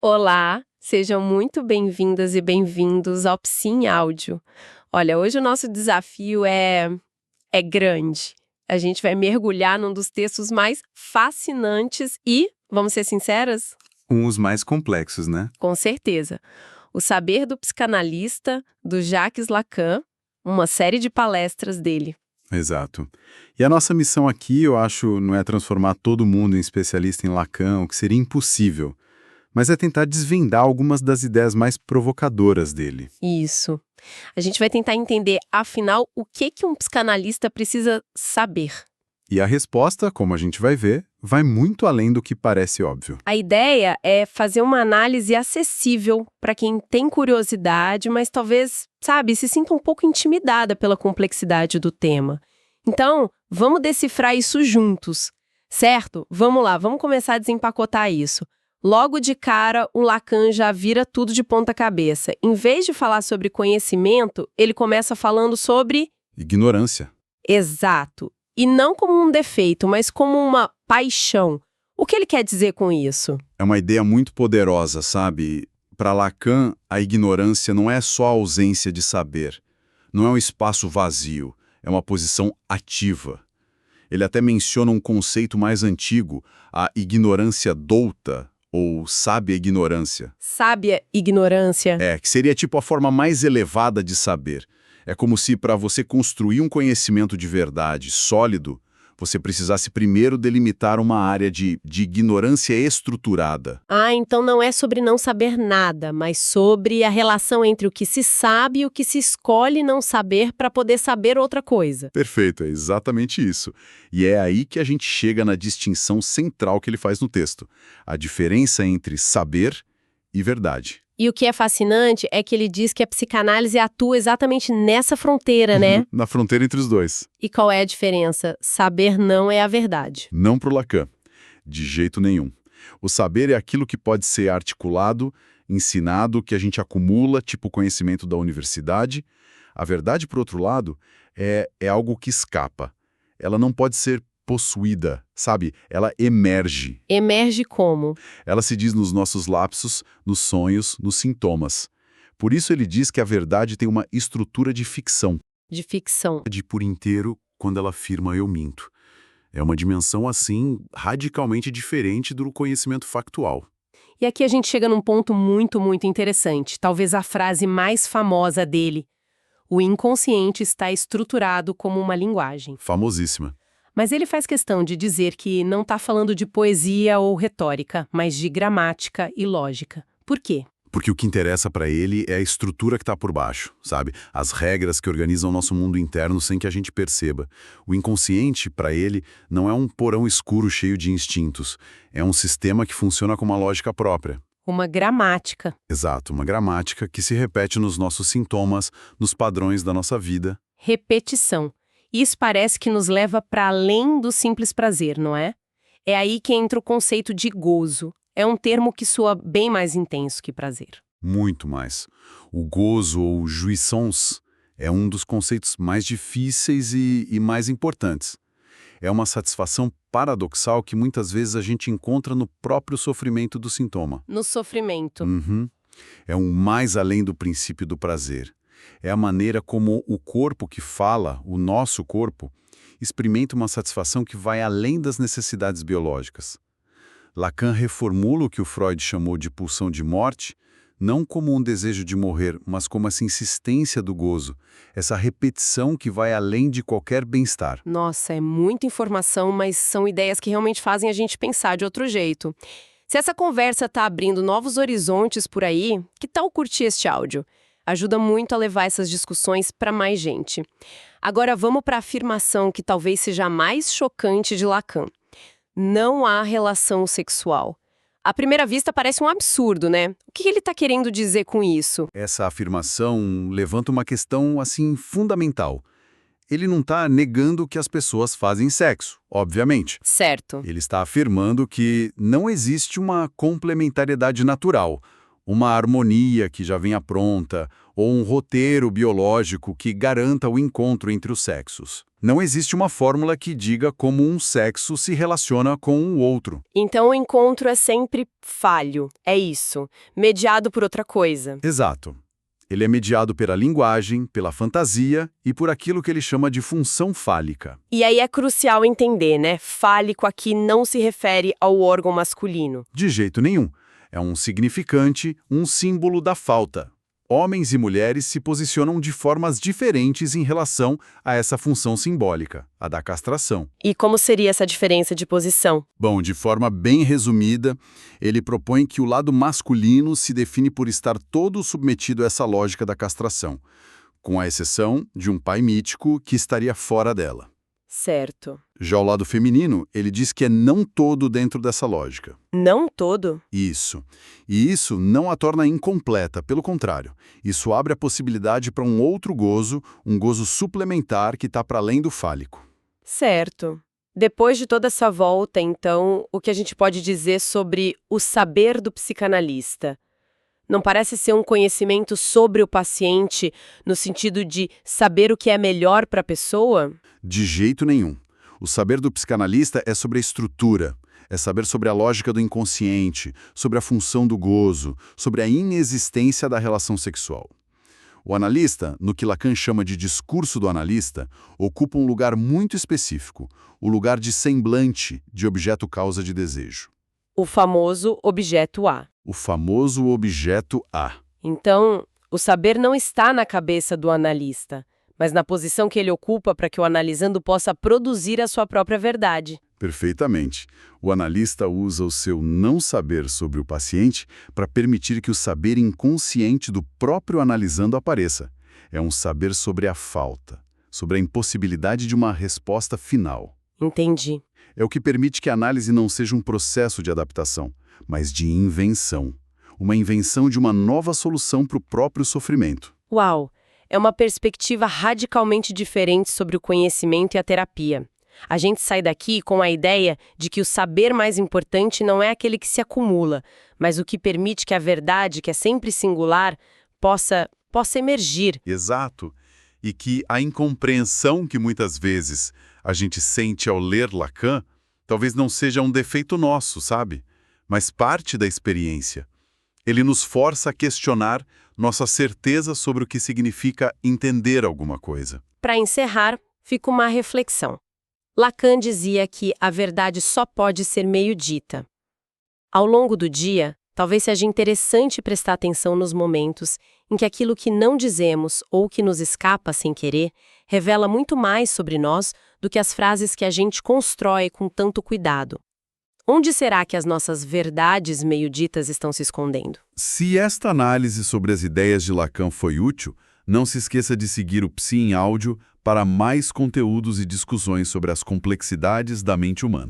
Olá, sejam muito bem-vindas e bem-vindos ao Psi em Áudio. Olha, hoje o nosso desafio é grande. A gente vai mergulhar num dos textos mais fascinantes e, vamos ser sinceras? Os mais complexos, né? Com certeza. O Saber do Psicanalista, do Jacques Lacan, uma série de palestras dele. Exato. E a nossa missão aqui, eu acho, não é transformar todo mundo em especialista em Lacan, o que seria impossível, mas é tentar desvendar algumas das ideias mais provocadoras dele. Isso. A gente vai tentar entender, afinal, o que um psicanalista precisa saber. E a resposta, como a gente vai ver, vai muito além do que parece óbvio. A ideia é fazer uma análise acessível para quem tem curiosidade, mas talvez, sabe, se sinta um pouco intimidada pela complexidade do tema. Então, vamos decifrar isso juntos, certo? Vamos lá, vamos começar a desempacotar isso. Logo de cara, o Lacan já vira tudo de ponta cabeça. Em vez de falar sobre conhecimento, ele começa falando sobre... Ignorância. Exato. E não como um defeito, mas como uma paixão. O que ele quer dizer com isso? É uma ideia muito poderosa, sabe? Para Lacan, a ignorância não é só a ausência de saber. Não é um espaço vazio, é uma posição ativa. Ele até menciona um conceito mais antigo, a ignorância douta, ou sábia ignorância. Sábia ignorância. Que seria tipo a forma mais elevada de saber. É como se, para você construir um conhecimento de verdade sólido, você precisasse primeiro delimitar uma área de ignorância estruturada. Ah, então não é sobre não saber nada, mas sobre a relação entre o que se sabe e o que se escolhe não saber para poder saber outra coisa. Perfeito, é exatamente isso. E é aí que a gente chega na distinção central que ele faz no texto. A diferença entre saber e verdade. E o que é fascinante é que ele diz que a psicanálise atua exatamente nessa fronteira, né? Na fronteira entre os dois. E qual é a diferença? Saber não é a verdade. Não pro Lacan. De jeito nenhum. O saber é aquilo que pode ser articulado, ensinado, que a gente acumula, tipo o conhecimento da universidade. A verdade, por outro lado, é algo que escapa. Ela não pode ser possuída, sabe? Ela emerge. Emerge como? Ela se diz nos nossos lapsos, nos sonhos, nos sintomas. Por isso ele diz que a verdade tem uma estrutura de ficção. De ficção. De por inteiro, quando ela afirma eu minto. É uma dimensão, assim, radicalmente diferente do conhecimento factual. E aqui a gente chega num ponto muito, muito interessante. Talvez a frase mais famosa dele. O inconsciente está estruturado como uma linguagem. Famosíssima. Mas ele faz questão de dizer que não está falando de poesia ou retórica, mas de gramática e lógica. Por quê? Porque o que interessa para ele é a estrutura que está por baixo, sabe? As regras que organizam o nosso mundo interno sem que a gente perceba. O inconsciente, para ele, não é um porão escuro cheio de instintos. É um sistema que funciona com uma lógica própria. Uma gramática. Exato, uma gramática que se repete nos nossos sintomas, nos padrões da nossa vida. Repetição. Isso parece que nos leva para além do simples prazer, não é? É aí que entra o conceito de gozo. É um termo que soa bem mais intenso que prazer. Muito mais. O gozo ou jouissance é um dos conceitos mais difíceis e mais importantes. É uma satisfação paradoxal que muitas vezes a gente encontra no próprio sofrimento do sintoma. No sofrimento. É um mais além do princípio do prazer. É a maneira como o corpo que fala, o nosso corpo, experimenta uma satisfação que vai além das necessidades biológicas. Lacan reformula o que o Freud chamou de pulsão de morte, não como um desejo de morrer, mas como essa insistência do gozo, essa repetição que vai além de qualquer bem-estar. Nossa, é muita informação, mas são ideias que realmente fazem a gente pensar de outro jeito. Se essa conversa está abrindo novos horizontes por aí, que tal curtir este áudio? Ajuda muito a levar essas discussões para mais gente. Agora vamos para a afirmação que talvez seja a mais chocante de Lacan. Não há relação sexual. À primeira vista parece um absurdo, né? O que ele está querendo dizer com isso? Essa afirmação levanta uma questão, assim, fundamental. Ele não está negando que as pessoas fazem sexo, obviamente. Certo. Ele está afirmando que não existe uma complementariedade natural, uma harmonia que já venha pronta, ou um roteiro biológico que garanta o encontro entre os sexos. Não existe uma fórmula que diga como um sexo se relaciona com o outro. Então o encontro é sempre falho, é isso, mediado por outra coisa. Exato. Ele é mediado pela linguagem, pela fantasia e por aquilo que ele chama de função fálica. E aí é crucial entender, né? Fálico aqui não se refere ao órgão masculino. De jeito nenhum. É um significante, um símbolo da falta. Homens e mulheres se posicionam de formas diferentes em relação a essa função simbólica, a da castração. E como seria essa diferença de posição? Bom, de forma bem resumida, ele propõe que o lado masculino se define por estar todo submetido a essa lógica da castração, com a exceção de um pai mítico que estaria fora dela. Certo. Já o lado feminino, ele diz que é não todo dentro dessa lógica. Não todo? Isso. E isso não a torna incompleta, pelo contrário. Isso abre a possibilidade para um outro gozo, um gozo suplementar que está para além do fálico. Certo. Depois de toda essa volta, então, o que a gente pode dizer sobre o saber do psicanalista? Não parece ser um conhecimento sobre o paciente no sentido de saber o que é melhor para a pessoa? De jeito nenhum. O saber do psicanalista é sobre a estrutura, é saber sobre a lógica do inconsciente, sobre a função do gozo, sobre a inexistência da relação sexual. O analista, no que Lacan chama de discurso do analista, ocupa um lugar muito específico, o lugar de semblante de objeto-causa de desejo. O famoso objeto A. O famoso objeto A. Então, o saber não está na cabeça do analista, mas na posição que ele ocupa para que o analisando possa produzir a sua própria verdade. Perfeitamente. O analista usa o seu não saber sobre o paciente para permitir que o saber inconsciente do próprio analisando apareça. É um saber sobre a falta, sobre a impossibilidade de uma resposta final. Entendi. É o que permite que a análise não seja um processo de adaptação, mas de invenção. Uma invenção de uma nova solução para o próprio sofrimento. Uau! É uma perspectiva radicalmente diferente sobre o conhecimento e a terapia. A gente sai daqui com a ideia de que o saber mais importante não é aquele que se acumula, mas o que permite que a verdade, que é sempre singular, possa emergir. Exato. E que a incompreensão que muitas vezes a gente sente ao ler Lacan talvez não seja um defeito nosso, sabe? Mas parte da experiência. Ele nos força a questionar nossa certeza sobre o que significa entender alguma coisa. Para encerrar, fica uma reflexão. Lacan dizia que a verdade só pode ser meio dita. Ao longo do dia, talvez seja interessante prestar atenção nos momentos em que aquilo que não dizemos ou que nos escapa sem querer revela muito mais sobre nós do que as frases que a gente constrói com tanto cuidado. Onde será que as nossas verdades meio ditas estão se escondendo? Se esta análise sobre as ideias de Lacan foi útil, não se esqueça de seguir o Psi em Áudio para mais conteúdos e discussões sobre as complexidades da mente humana.